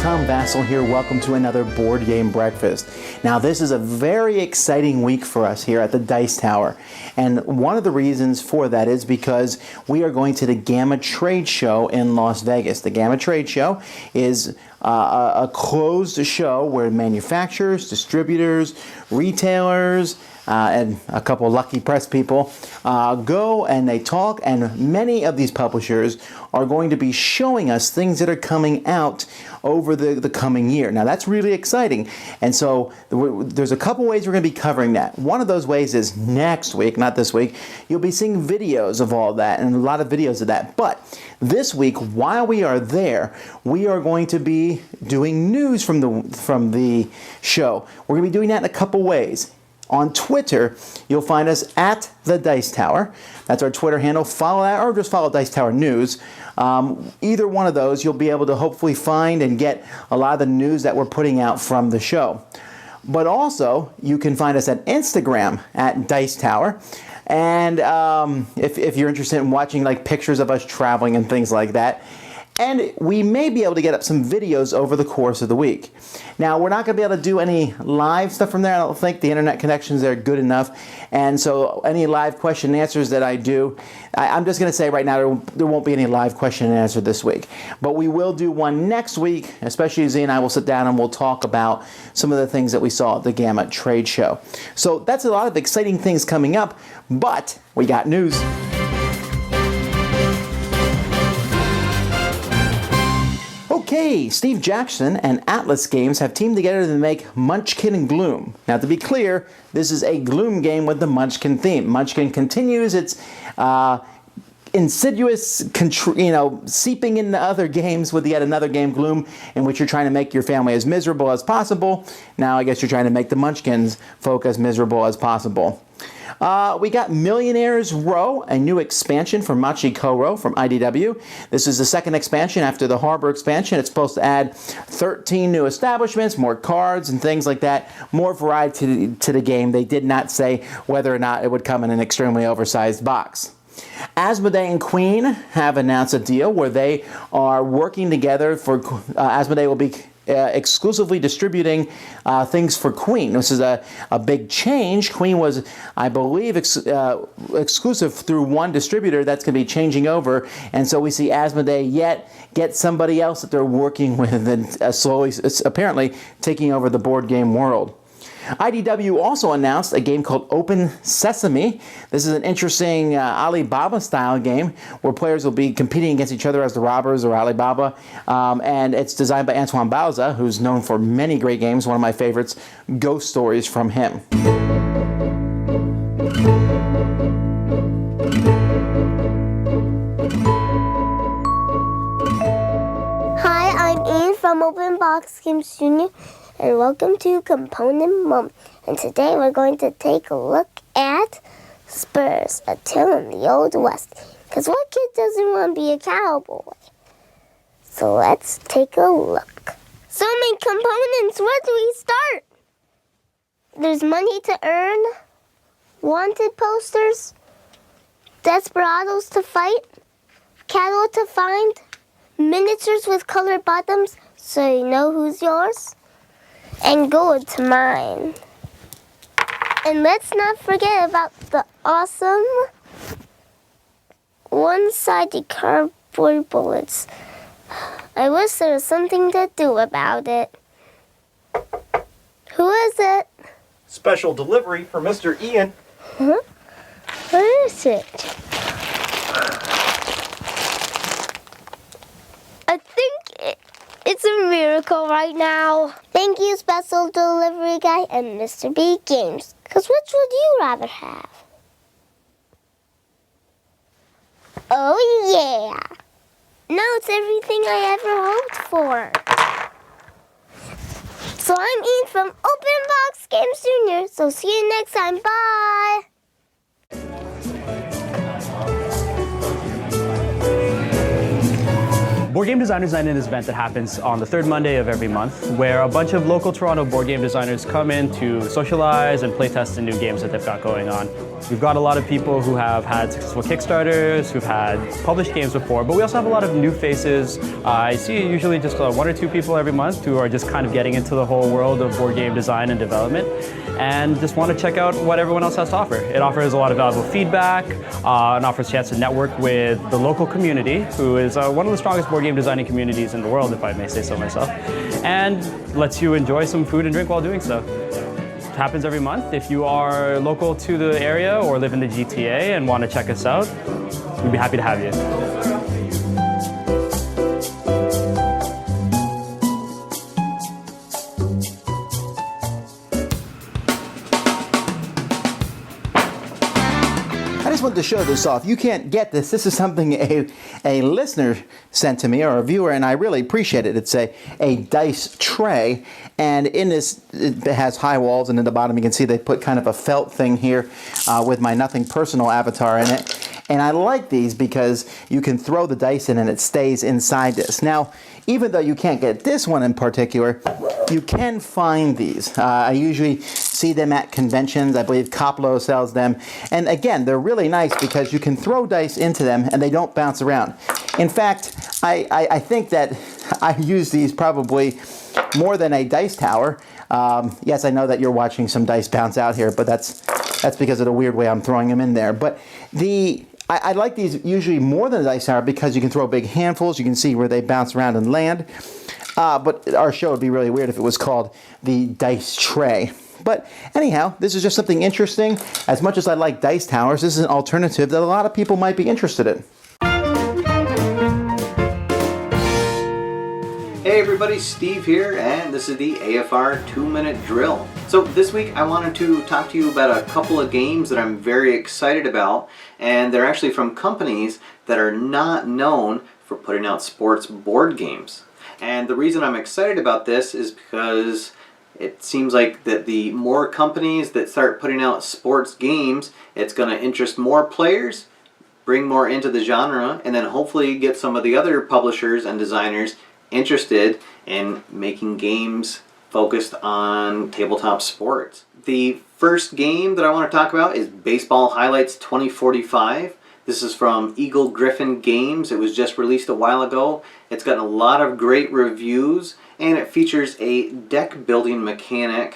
Tom Vasel here. Welcome to another Board Game Breakfast. Now, this is a very exciting week for us here at the Dice Tower. And one of the reasons for that is because we are going to the GAMA Trade Show in Las Vegas. The GAMA Trade Show is a closed show where manufacturers, distributors, retailers, and a couple lucky press people go and they talk, and many of these publishers are going to be showing us things that are coming out over the coming year. Now, that's really exciting, and so there's a couple ways we're going to be covering that. One of those ways is next week, not this week. You'll be seeing videos of all that, and a lot of videos of that. But this week, while we are there, we are going to be doing news from the show. We're going to be doing that in a couple ways. On Twitter, you'll find us at the Dice Tower. That's our Twitter handle. Follow that, or just follow Dice Tower News. Either one of those, you'll be able to hopefully find and get a lot of the news that we're putting out from the show. But also, you can find us at Instagram at Dice Tower. And if you're interested in watching like pictures of us traveling and things like that. And we may be able to get up some videos over the course of the week. Now, we're not going to be able to do any live stuff from there. I don't think the internet connections there are good enough. And so any live question and answers that I do, I'm just going to say right now there won't be any live question and answer this week. But we will do one next week, especially Z and I will sit down and we'll talk about some of the things that we saw at the GAMA Trade Show. So that's a lot of exciting things coming up, but we got news. Okay, Steve Jackson and Atlas Games have teamed together to make Munchkin Gloom. Now, to be clear, this is a Gloom game with the Munchkin theme. Munchkin continues its insidious, seeping into other games with yet another game, Gloom, in which you're trying to make your family as miserable as possible. Now, I guess you're trying to make the Munchkins folk as miserable as possible. We got Millionaires Row, a new expansion from Machi Koro from IDW. This is the second expansion after the Harbor expansion. It's supposed to add 13 new establishments, more cards and things like that, more variety to the game. They did not say whether or not it would come in an extremely oversized box. Asmodee and Queen have announced a deal where they are working together for Asmodee will be exclusively distributing things for Queen. This is a big change. Queen was, I believe, exclusive through one distributor. That's going to be changing over, and so we see Asmodee yet get somebody else that they're working with and slowly, apparently, taking over the board game world. IDW also announced a game called Open Sesame. This is an interesting Alibaba-style game where players will be competing against each other as the robbers or Alibaba. And it's designed by Antoine Bauza, who's known for many great games. One of my favorites, Ghost Stories from him. Hi, I'm Iain from Open Box Games Jr. and welcome to Component Moment. And today we're going to take a look at Spurs, a tale in the Old West. Because what kid doesn't want to be a cowboy? So let's take a look. So many components, where do we start? There's money to earn, wanted posters, desperados to fight, cattle to find, miniatures with colored bottoms so you know who's yours, and gold to mine. And let's not forget about the awesome one-sided cardboard bullets. I wish there was something to do about it. Who is it? Special delivery for Mr. Iain. Huh? What is it? I think it's a miracle right now. Thank you, special delivery guy and Mr. B Games. Because which would you rather have? Oh, yeah. No, it's everything I ever hoped for. So I'm Iain from Open Box Games Jr. So see you next time. Bye. Board Game Designers Night is an event that happens on the third Monday of every month, where a bunch of local Toronto board game designers come in to socialize and play test the new games that they've got going on. We've got a lot of people who have had successful Kickstarters, who've had published games before, but we also have a lot of new faces. I see usually just 1 or 2 people every month who are just kind of getting into the whole world of board game design and development, and just want to check out what everyone else has to offer. It offers a lot of valuable feedback, and offers a chance to network with the local community, who is one of the strongest board game designing communities in the world, if I may say so myself, and lets you enjoy some food and drink while doing so. It happens every month. If you are local to the area or live in the GTA and want to check us out, we'd be happy to have you. I just wanted to show this off. You can't get this. This is something a listener sent to me, or a viewer, and I really appreciate it. It's a dice tray, and in this, it has high walls, and in the bottom you can see they put kind of a felt thing here with my Nothing Personal avatar in it. And I like these because you can throw the dice in and it stays inside this. Now, even though you can't get this one in particular, you can find these. I usually see them at conventions. I believe Koplo sells them. And again, they're really nice because you can throw dice into them and they don't bounce around. In fact, I think that I use these probably more than a dice tower. Yes, I know that you're watching some dice bounce out here, but that's because of the weird way I'm throwing them in there. But I like these usually more than a dice tower because you can throw big handfuls. You can see where they bounce around and land. But our show would be really weird if it was called the dice tray. But anyhow, this is just something interesting. As much as I like dice towers, this is an alternative that a lot of people might be interested in. Hey everybody, Steve here, and this is the AFR 2-minute drill. So this week I wanted to talk to you about a couple of games that I'm very excited about, and they're actually from companies that are not known for putting out sports board games. And the reason I'm excited about this is because it seems like that the more companies that start putting out sports games, it's going to interest more players, bring more into the genre, and then hopefully get some of the other publishers and designers interested in making games focused on tabletop sports. The first game that I want to talk about is Baseball Highlights 2045. This is from Eagle Griffin Games. It was just released a while ago. It's gotten a lot of great reviews, and it features a deck building mechanic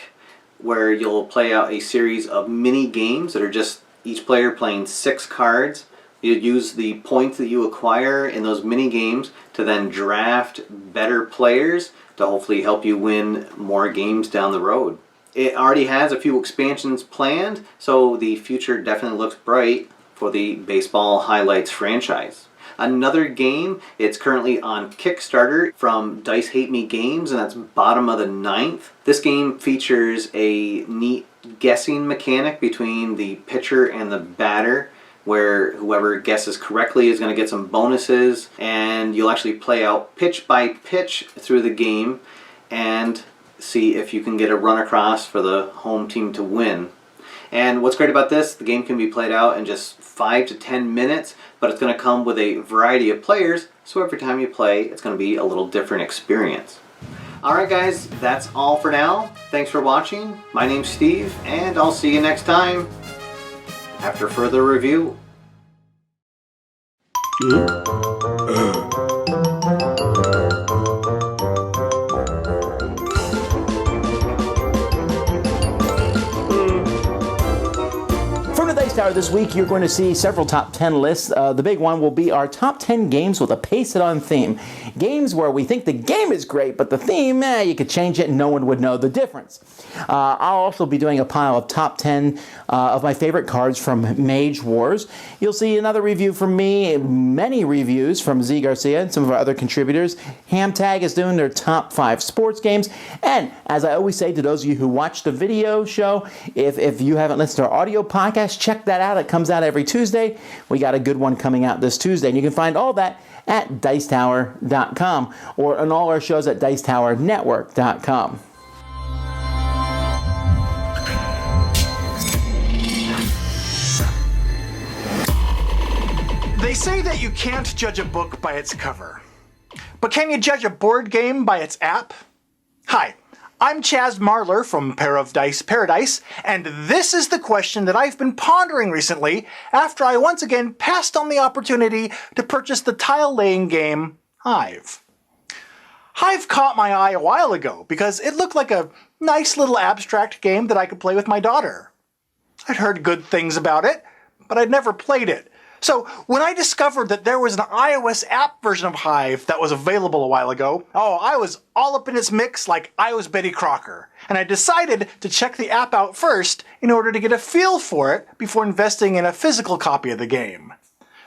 where you'll play out a series of mini games that are just each player playing 6 cards. You use the points that you acquire in those mini games to then draft better players to hopefully help you win more games down the road. It already has a few expansions planned, so the future definitely looks bright for the Baseball Highlights franchise. Another game, it's currently on Kickstarter from Dice Hate Me Games, and that's bottom of the 9th. This game features a neat guessing mechanic between the pitcher and the batter, where whoever guesses correctly is going to get some bonuses, and you'll actually play out pitch by pitch through the game and see if you can get a run across for the home team to win. And what's great about this, the game can be played out in just 5 to 10 minutes, but it's going to come with a variety of players, so every time you play, it's going to be a little different experience. Alright guys, that's all for now. Thanks for watching. My name's Steve, and I'll see you next time after further review. From the Dice Tower this week, you're going to see several top 10 lists. The big one will be our top 10 games with a pace-it-on theme. Games where we think the game is great, but the theme, you could change it and no one would know the difference. I'll also be doing a pile of top 10 of my favorite cards from Mage Wars. You'll see another review from me, many reviews from Z Garcia and some of our other contributors. Hamtag is doing their top 5 sports games. And as I always say to those of you who watch the video show, if you haven't listened to our audio podcast, check that out. It comes out every Tuesday. We got a good one coming out this Tuesday. And you can find all that at Dicetower.com or on all our shows at DicetowerNetwork.com. They say that you can't judge a book by its cover. But can you judge a board game by its app? Hi, I'm Chaz Marler from Pair of Dice Paradise, and this is the question that I've been pondering recently after I once again passed on the opportunity to purchase the tile-laying game Hive. Hive caught my eye a while ago because it looked like a nice little abstract game that I could play with my daughter. I'd heard good things about it, but I'd never played it. So when I discovered that there was an iOS app version of Hive that was available a while ago, I was all up in its mix like I was Betty Crocker. And I decided to check the app out first in order to get a feel for it before investing in a physical copy of the game.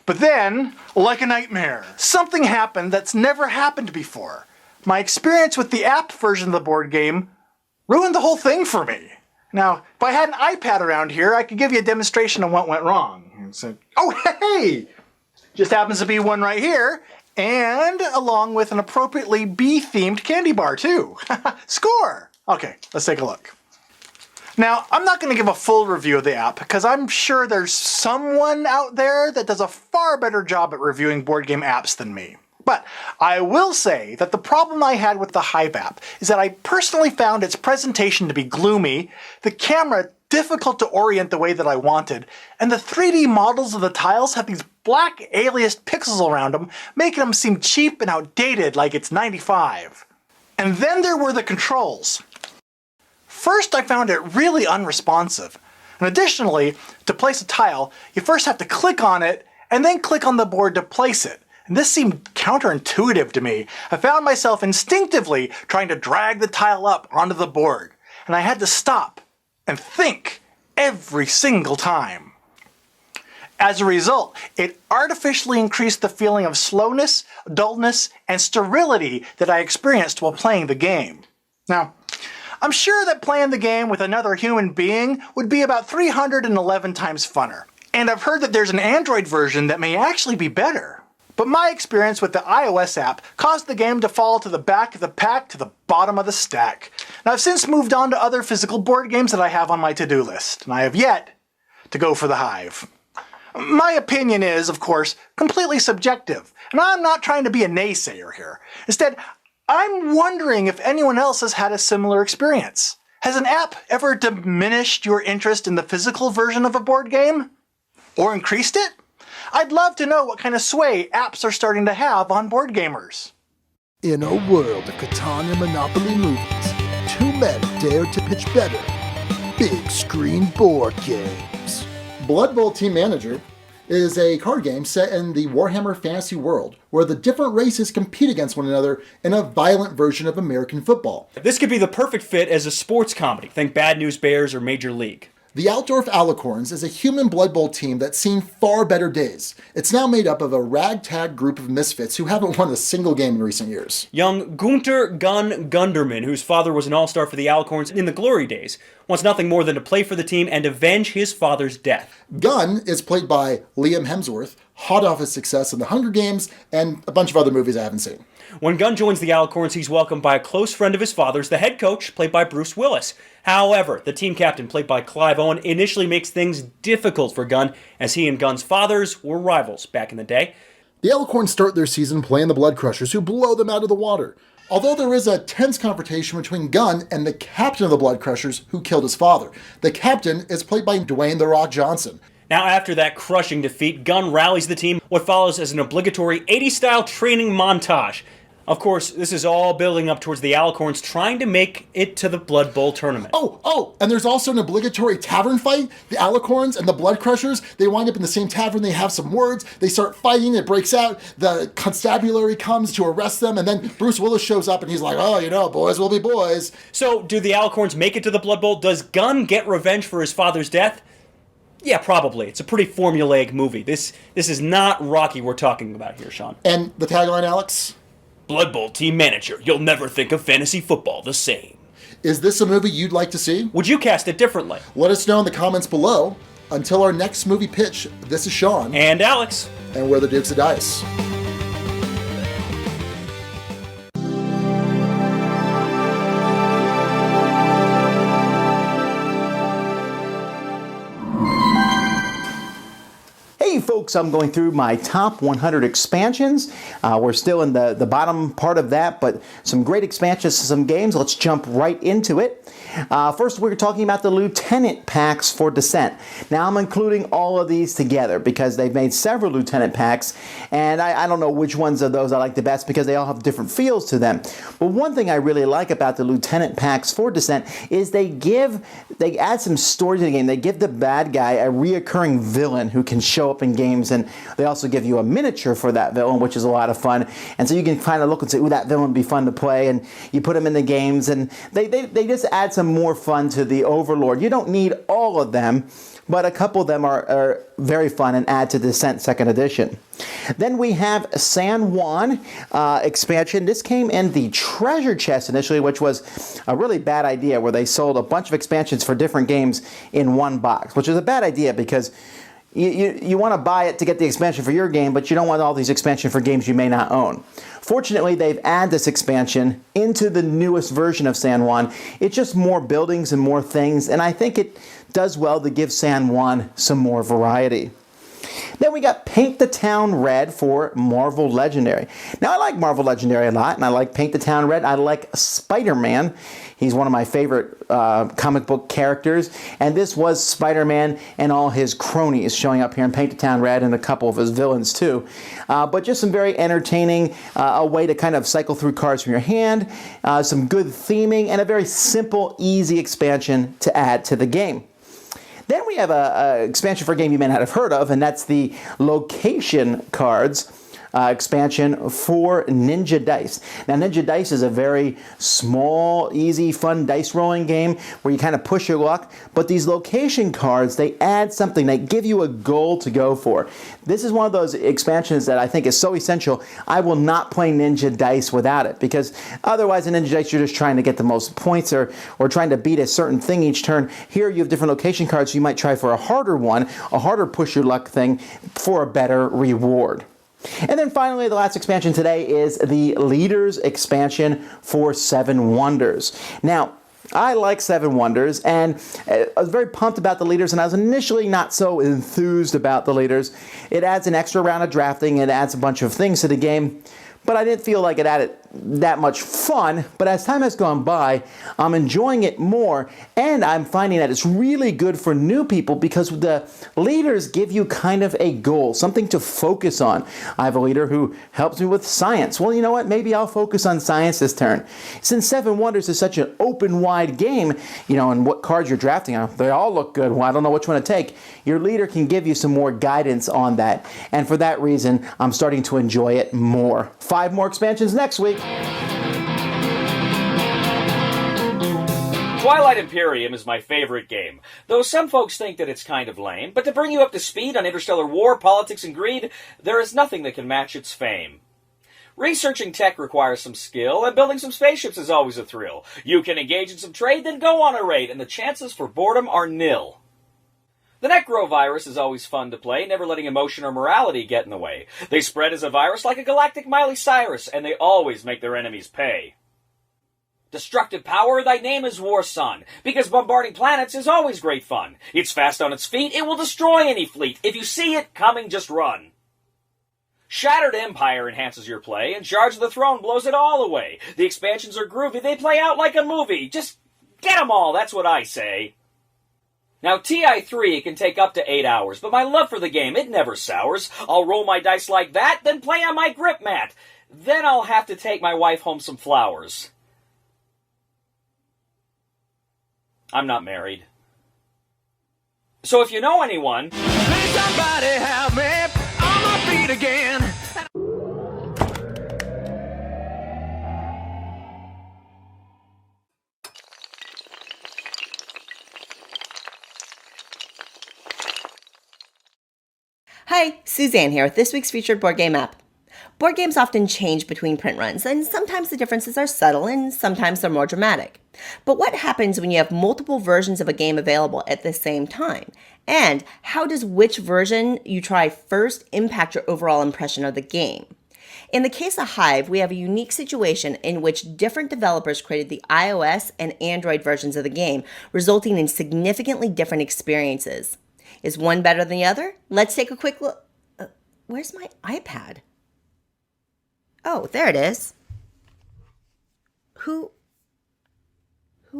But then, like a nightmare, something happened that's never happened before. My experience with the app version of the board game ruined the whole thing for me. Now, if I had an iPad around here, I could give you a demonstration of what went wrong. So, hey! Just happens to be one right here, and along with an appropriately bee-themed candy bar, too. Score! Okay, let's take a look. Now, I'm not going to give a full review of the app, because I'm sure there's someone out there that does a far better job at reviewing board game apps than me. But I will say that the problem I had with the Hive app is that I personally found its presentation to be gloomy, the camera difficult to orient the way that I wanted, and the 3D models of the tiles have these black aliased pixels around them, making them seem cheap and outdated like it's 95. And then there were the controls. First, I found it really unresponsive. And additionally, to place a tile, you first have to click on it and then click on the board to place it. And this seemed counterintuitive to me. I found myself instinctively trying to drag the tile up onto the board, and I had to stop and think every single time. As a result, it artificially increased the feeling of slowness, dullness, and sterility that I experienced while playing the game. Now, I'm sure that playing the game with another human being would be about 311 times funner, and I've heard that there's an Android version that may actually be better. But my experience with the iOS app caused the game to fall to the back of the pack to the bottom of the stack. And I've since moved on to other physical board games that I have on my to-do list, and I have yet to go for the Hive. My opinion is, of course, completely subjective, and I'm not trying to be a naysayer here. Instead, I'm wondering if anyone else has had a similar experience. Has an app ever diminished your interest in the physical version of a board game? Or increased it? I'd love to know what kind of sway apps are starting to have on board gamers. In a world of Catan and Monopoly movies, two men dare to pitch better big screen board games. Blood Bowl Team Manager is a card game set in the Warhammer Fantasy world, where the different races compete against one another in a violent version of American football. This could be the perfect fit as a sports comedy. Think Bad News Bears or Major League. The Altdorf Alicorns is a human Blood Bowl team that's seen far better days. It's now made up of a ragtag group of misfits who haven't won a single game in recent years. Young Gunther Gunderman, whose father was an all-star for the Alicorns in the glory days, wants nothing more than to play for the team and avenge his father's death. Gunn is played by Liam Hemsworth, hot off his success in The Hunger Games and a bunch of other movies I haven't seen. When Gunn joins the Alicorns, he's welcomed by a close friend of his father's, the head coach, played by Bruce Willis. However, the team captain, played by Clive Owen, initially makes things difficult for Gunn, as he and Gunn's fathers were rivals back in the day. The Alicorns start their season playing the Blood Crushers, who blow them out of the water. Although there is a tense confrontation between Gunn and the captain of the Blood Crushers, who killed his father. The captain is played by Dwayne "The Rock" Johnson. Now, after that crushing defeat, Gunn rallies the team. What follows is an obligatory 80s-style training montage. Of course, this is all building up towards the Alicorns trying to make it to the Blood Bowl tournament. And there's also an obligatory tavern fight. The Alicorns and the Blood Crushers, they wind up in the same tavern, they have some words, they start fighting, it breaks out, the constabulary comes to arrest them, and then Bruce Willis shows up and he's like, boys will be boys. So, do the Alicorns make it to the Blood Bowl? Does Gunn get revenge for his father's death? Yeah, probably. It's a pretty formulaic movie. This is not Rocky we're talking about here, Sean. And the tagline, Alex? Blood Bowl Team Manager. You'll never think of fantasy football the same. Is this a movie you'd like to see? Would you cast it differently? Let us know in the comments below. Until our next movie pitch, this is Sean. And Alex. And we're the Dukes of Dice. Hey folks, folks, I'm going through my top 100 expansions. We're still in the bottom part of that, but some great expansions to some games. Let's jump right into it. First, we're talking about the Lieutenant packs for Descent. Now, I'm including all of these together because they've made several Lieutenant packs, and I don't know which ones of those I like the best because they all have different feels to them. But one thing I really like about the Lieutenant packs for Descent is they add some story to the game. They give the bad guy a reoccurring villain who can show up in games, and they also give you a miniature for that villain, which is a lot of fun. And so you can kind of look and say, ooh, that villain would be fun to play, and you put them in the games, and they just add some more fun to the Overlord. You don't need all of them, but a couple of them are very fun and add to Descent 2nd Edition. Then we have San Juan expansion. This came in the treasure chest initially, which was a really bad idea, where they sold a bunch of expansions for different games in one box, which is a bad idea because you want to buy it to get the expansion for your game, but you don't want all these expansions for games you may not own. Fortunately, they've added this expansion into the newest version of San Juan. It's just more buildings and more things, and I think it does well to give San Juan some more variety. Then we got Paint the Town Red for Marvel Legendary. Now, I like Marvel Legendary a lot, and I like Paint the Town Red. I like Spider-Man. He's one of my favorite comic book characters, and this was Spider-Man and all his cronies showing up here in Paint the Town Red, and a couple of his villains too. But just some very entertaining, a way to kind of cycle through cards from your hand, some good theming, and a very simple, easy expansion to add to the game. Then we have an expansion for a game you may not have heard of, and that's the Location cards expansion for Ninja Dice. Now, Ninja Dice is a very small, easy, fun dice rolling game where you kind of push your luck, but these Location cards, they add something. They give you a goal to go for. This is one of those expansions that I think is so essential. I will not play Ninja Dice without it, because otherwise in Ninja Dice you're just trying to get the most points or trying to beat a certain thing each turn. Here you have different Location cards, so you might try for a harder one, a harder push your luck thing for a better reward. And then finally, the last expansion today is the Leaders expansion for Seven Wonders. Now, I like Seven Wonders, and I was very pumped about the Leaders, and I was initially not so enthused about the Leaders. It adds an extra round of drafting, it adds a bunch of things to the game, but I didn't feel like it added that much fun. But as time has gone by, I'm enjoying it more, and I'm finding that it's really good for new people because the leaders give you kind of a goal, something to focus on. I have a leader who helps me with science. Well, you know what? Maybe I'll focus on science this turn. Since Seven Wonders is such an open, wide game, and what cards you're drafting on, they all look good. Well, I don't know which one to take. Your leader can give you some more guidance on that, and for that reason, I'm starting to enjoy it more. 5 more expansions next week. Twilight Imperium is my favorite game, though some folks think that it's kind of lame, but to bring you up to speed on interstellar war, politics, and greed, there is nothing that can match its fame. Researching tech requires some skill, and building some spaceships is always a thrill. You can engage in some trade, then go on a raid, and the chances for boredom are nil. The Necrovirus is always fun to play, never letting emotion or morality get in the way. They spread as a virus like a galactic Miley Cyrus, and they always make their enemies pay. Destructive power, thy name is War Sun, because bombarding planets is always great fun. It's fast on its feet, it will destroy any fleet. If you see it coming, just run. Shattered Empire enhances your play, and Shards of the Throne blows it all away. The expansions are groovy, they play out like a movie. Just get 'em all, that's what I say. Now, TI3 can take up to 8 hours, but my love for the game, it never sours. I'll roll my dice like that, then play on my grip mat. Then I'll have to take my wife home some flowers. I'm not married. So if you know anyone, please somebody help me on my feet again. Hi, Suzanne here with this week's featured board game app. Board games often change between print runs, and sometimes the differences are subtle and sometimes they're more dramatic. But what happens when you have multiple versions of a game available at the same time? And how does which version you try first impact your overall impression of the game? In the case of Hive, we have a unique situation in which different developers created the iOS and Android versions of the game, resulting in significantly different experiences. Is one better than the other? Let's take a quick look. Where's my iPad? Oh, there it is. Who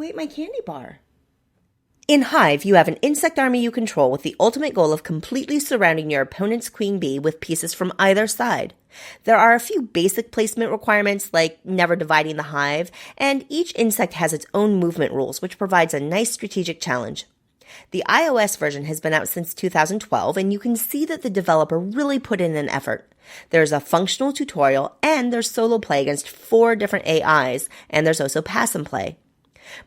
ate my candy bar? In Hive, you have an insect army you control with the ultimate goal of completely surrounding your opponent's queen bee with pieces from either side. There are a few basic placement requirements like never dividing the hive, and each insect has its own movement rules, which provides a nice strategic challenge. The iOS version has been out since 2012, and you can see that the developer really put in an effort. There's a functional tutorial, and there's solo play against 4 different AIs, and there's also pass and play.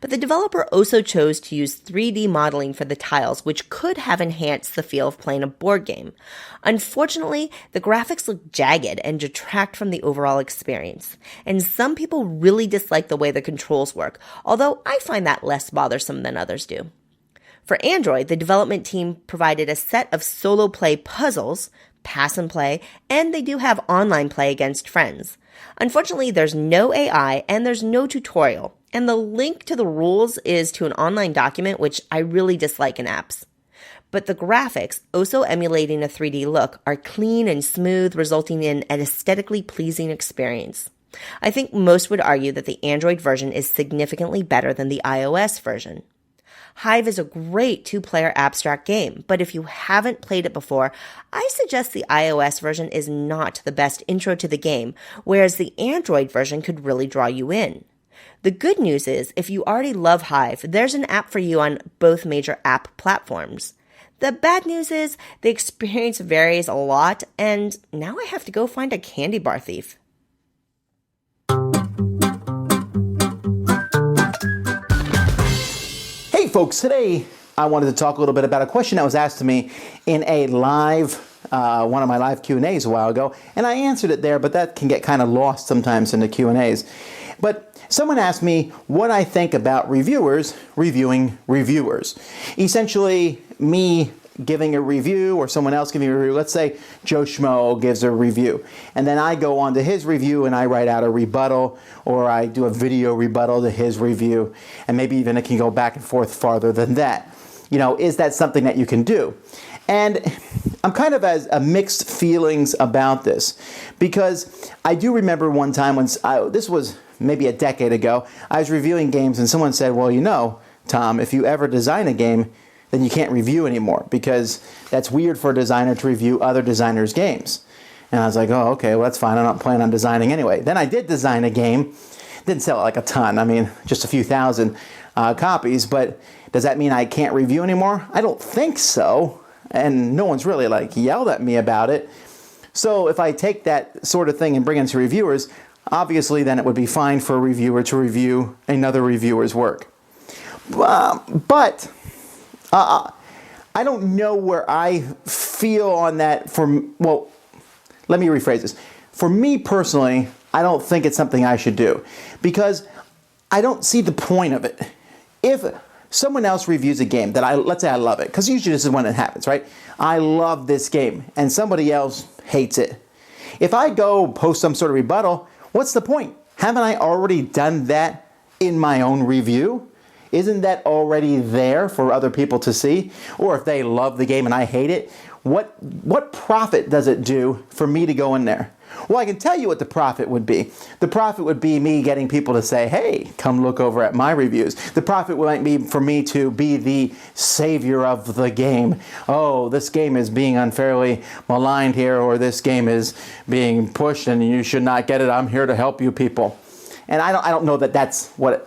But the developer also chose to use 3D modeling for the tiles, which could have enhanced the feel of playing a board game. Unfortunately, the graphics look jagged and detract from the overall experience. And some people really dislike the way the controls work, although I find that less bothersome than others do. For Android, the development team provided a set of solo play puzzles, pass and play, and they do have online play against friends. Unfortunately, there's no AI and there's no tutorial, and the link to the rules is to an online document, which I really dislike in apps. But the graphics, also emulating a 3D look, are clean and smooth, resulting in an aesthetically pleasing experience. I think most would argue that the Android version is significantly better than the iOS version. Hive is a great 2-player abstract game, but if you haven't played it before, I suggest the iOS version is not the best intro to the game, whereas the Android version could really draw you in. The good news is, if you already love Hive, there's an app for you on both major app platforms. The bad news is, the experience varies a lot, and now I have to go find a candy bar thief. Hey folks, today I wanted to talk a little bit about a question that was asked to me in a live, one of my live Q&As a while ago, and I answered it there, but that can get kind of lost sometimes in the Q&As. But someone asked me what I think about reviewers reviewing reviewers. Essentially, me giving a review or someone else giving a review. Let's say Joe Schmo gives a review, and then I go on to his review and I write out a rebuttal, or I do a video rebuttal to his review, and maybe even it can go back and forth farther than that. You know, is that something that you can do? And I'm kind of as a mixed feelings about this, because I do remember one time when this was maybe a decade ago, I was reviewing games and someone said, well, you know, Tom, if you ever design a game, then you can't review anymore, because that's weird for a designer to review other designers' games. And I was like, oh, okay, well, that's fine. I'm not planning on designing anyway. Then I did design a game. Didn't sell it like a ton. I mean, just a few thousand copies. But does that mean I can't review anymore? I don't think so. And no one's really like yelled at me about it. So if I take that sort of thing and bring it to reviewers, obviously then it would be fine for a reviewer to review another reviewer's work. But I don't know where I feel on that. Well, let me rephrase this. For me personally, I don't think it's something I should do, because I don't see the point of it. If someone else reviews a game that let's say I love it, because usually this is when it happens, right? I love this game and somebody else hates it. If I go post some sort of rebuttal, what's the point? Haven't I already done that in my own review? Isn't that already there for other people to see? Or if they love the game and I hate it, what profit does it do for me to go in there? Well, I can tell you what the profit would be. The profit would be me getting people to say, hey, come look over at my reviews. The profit might be for me to be the savior of the game. Oh, this game is being unfairly maligned here, or this game is being pushed and you should not get it. I'm here to help you people. And I don't know that that's what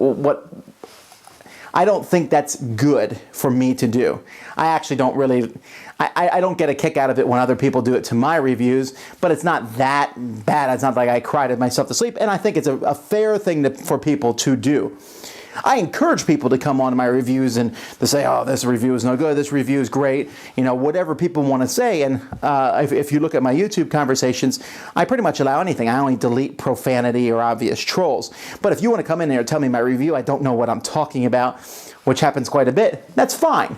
I don't think that's good for me to do. I actually don't really, I don't get a kick out of it when other people do it to my reviews, but it's not that bad. It's not like I cried myself to sleep, and I think it's a fair thing for people to do. I encourage people to come on to my reviews and to say, oh, this review is no good, this review is great, you know, whatever people want to say. And if you look at my YouTube conversations, I pretty much allow anything. I only delete profanity or obvious trolls. But if you want to come in there and tell me my review, I don't know what I'm talking about, which happens quite a bit, that's fine.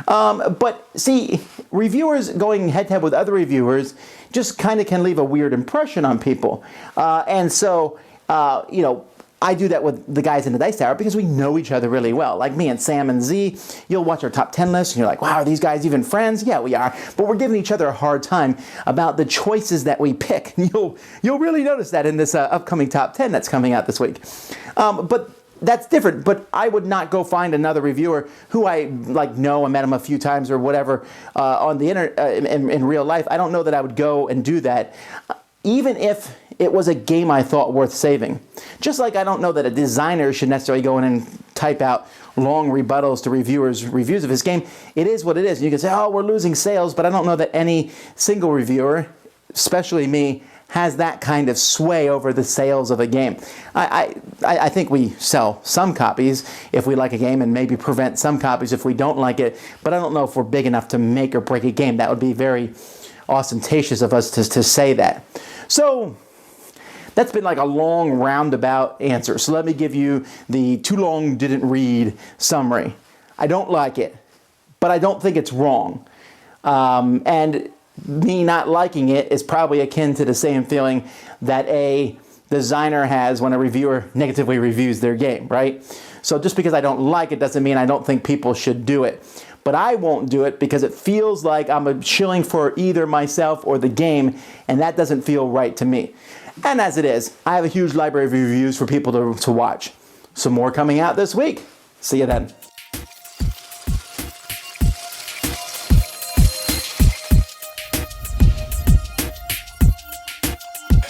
But see, reviewers going head-to-head with other reviewers just kind of can leave a weird impression on people. And so, you know, I do that with the guys in the Dice Tower because we know each other really well. Like me and Sam and Z, you'll watch our top 10 list and you're like, wow, are these guys even friends? Yeah, we are. But we're giving each other a hard time about the choices that we pick. You'll really notice that in this upcoming top 10 that's coming out this week. But that's different. But I would not go find another reviewer who I know and met him a few times or whatever on the internet in real life. I don't know that I would go and do that. Even if it was a game I thought worth saving. Just like I don't know that a designer should necessarily go in and type out long rebuttals to reviewers' reviews of his game. It is what it is. And you can say, oh, we're losing sales, but I don't know that any single reviewer, especially me, has that kind of sway over the sales of a game. I think we sell some copies if we like a game and maybe prevent some copies if we don't like it, but I don't know if we're big enough to make or break a game. That would be very ostentatious of us to say that. So that's been like a long roundabout answer. So let me give you the too long didn't read summary. I don't like it, but I don't think it's wrong. And me not liking it is probably akin to the same feeling that a designer has when a reviewer negatively reviews their game, right? So just because I don't like it doesn't mean I don't think people should do it. But I won't do it because it feels like I'm shilling for either myself or the game, and that doesn't feel right to me. And as it is, I have a huge library of reviews for people to watch. Some more coming out this week. See you then.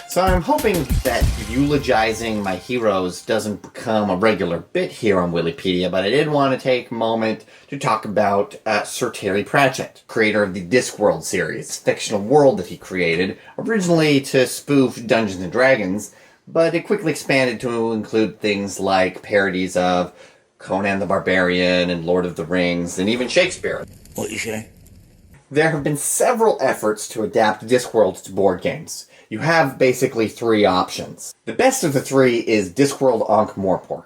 So I'm hoping that eulogizing my heroes doesn't become a regular bit here on Whitleypedia, but I did want to take a moment to talk about Sir Terry Pratchett, creator of the Discworld series, fictional world that he created, originally to spoof Dungeons & Dragons, but it quickly expanded to include things like parodies of Conan the Barbarian and Lord of the Rings, and even Shakespeare. What you say? There have been several efforts to adapt Discworld to board games. You have basically three options. The best of the three is Discworld Ankh-Morpork,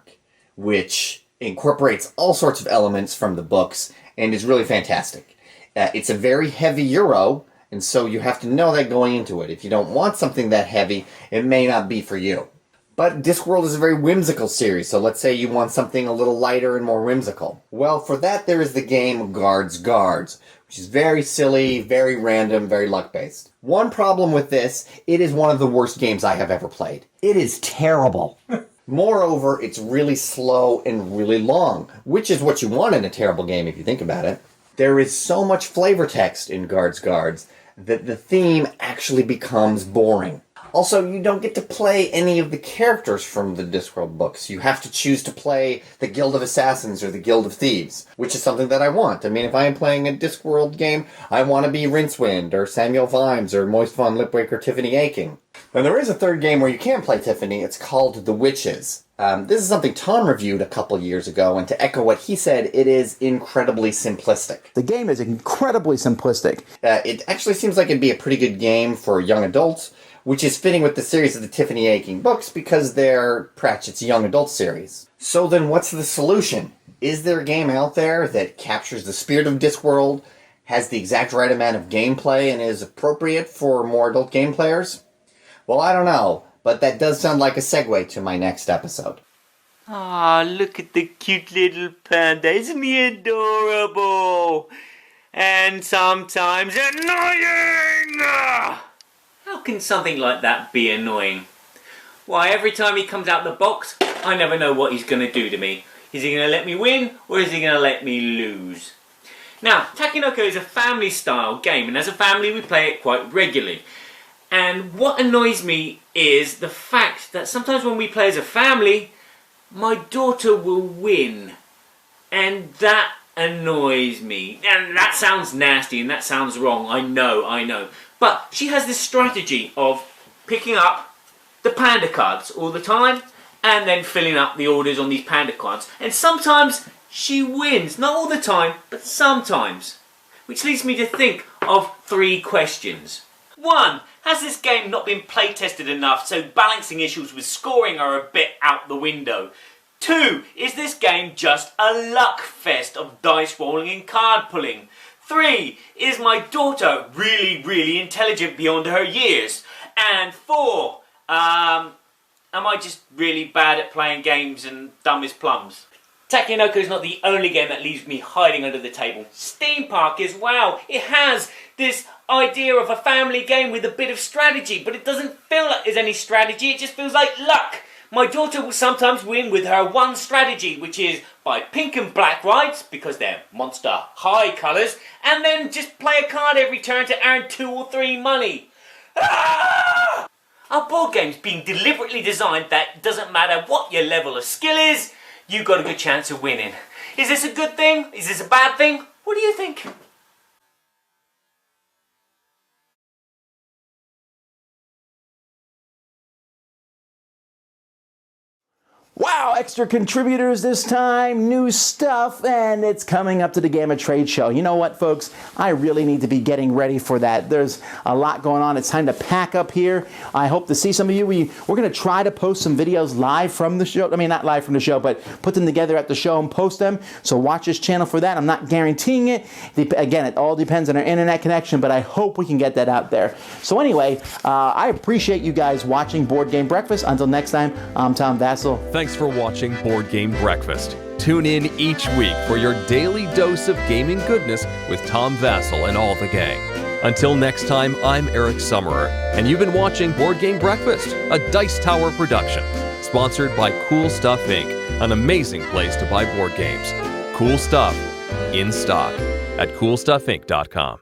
which incorporates all sorts of elements from the books and is really fantastic. It's a very heavy Euro, and so you have to know that going into it. If you don't want something that heavy, it may not be for you. But Discworld is a very whimsical series, so let's say you want something a little lighter and more whimsical. Well, for that there is the game Guards, which is very silly, very random, very luck-based. One problem with this, it is one of the worst games I have ever played. It is terrible. Moreover, it's really slow and really long, which is what you want in a terrible game if you think about it. There is so much flavor text in Guards that the theme actually becomes boring. Also, you don't get to play any of the characters from the Discworld books. You have to choose to play the Guild of Assassins or the Guild of Thieves, which is something that I want. I mean, if I am playing a Discworld game, I want to be Rincewind or Samuel Vimes or Moist von Lipwick or Tiffany Aching. And there is a third game where you can play Tiffany. It's called The Witches. This is something Tom reviewed a couple years ago, and to echo what he said, it is incredibly simplistic. The game is incredibly simplistic. It actually seems like it'd be a pretty good game for young adults, which is fitting with the series of the Tiffany Aching books because they're Pratchett's young adult series. So then what's the solution? Is there a game out there that captures the spirit of Discworld, has the exact right amount of gameplay, and is appropriate for more adult game players? Well, I don't know, but that does sound like a segue to my next episode. Ah, look at the cute little panda. Isn't he adorable? And sometimes annoying! How can something like that be annoying? Why, every time he comes out the box, I never know what he's going to do to me. Is he going to let me win, or is he going to let me lose? Now, Takenoko is a family-style game, and as a family we play it quite regularly. And what annoys me is the fact that sometimes when we play as a family, my daughter will win. And that annoys me. And that sounds nasty and that sounds wrong, I know. But she has this strategy of picking up the panda cards all the time and then filling up the orders on these panda cards. And sometimes she wins. Not all the time, but sometimes. Which leads me to think of 3 questions. 1. Has this game not been play-tested enough so balancing issues with scoring are a bit out the window? 2. Is this game just a luck fest of dice rolling and card pulling? 3. Is my daughter really, really intelligent beyond her years? And 4. Am I just really bad at playing games and dumb as plums? Takenoko is not the only game that leaves me hiding under the table. Steam Park is, wow, it has this idea of a family game with a bit of strategy, but it doesn't feel like there's any strategy, it just feels like luck. My daughter will sometimes win with her one strategy, which is buy pink and black rides, because they're Monster High colours, and then just play a card every turn to earn 2 or 3 money. Ah! Our board game's been deliberately designed that doesn't matter what your level of skill is, you've got a good chance of winning. Is this a good thing? Is this a bad thing? What do you think? Wow, extra contributors this time, new stuff, and it's coming up to the Gamma Trade Show. You know what, folks? I really need to be getting ready for that. There's a lot going on. It's time to pack up here. I hope to see some of you. We're going to try to post some videos live from the show. I mean, not live from the show, but put them together at the show and post them. So watch this channel for that. I'm not guaranteeing it. Again, it all depends on our internet connection, but I hope we can get that out there. So anyway, I appreciate you guys watching Board Game Breakfast. Until next time, I'm Tom Vasel. Thanks for watching Board Game Breakfast. Tune in each week for your daily dose of gaming goodness with Tom Vasel and all the gang. Until next time, I'm Eric Summerer, and you've been watching Board Game Breakfast, a Dice Tower production, sponsored by Cool Stuff Inc., an amazing place to buy board games. Cool stuff in stock at coolstuffinc.com.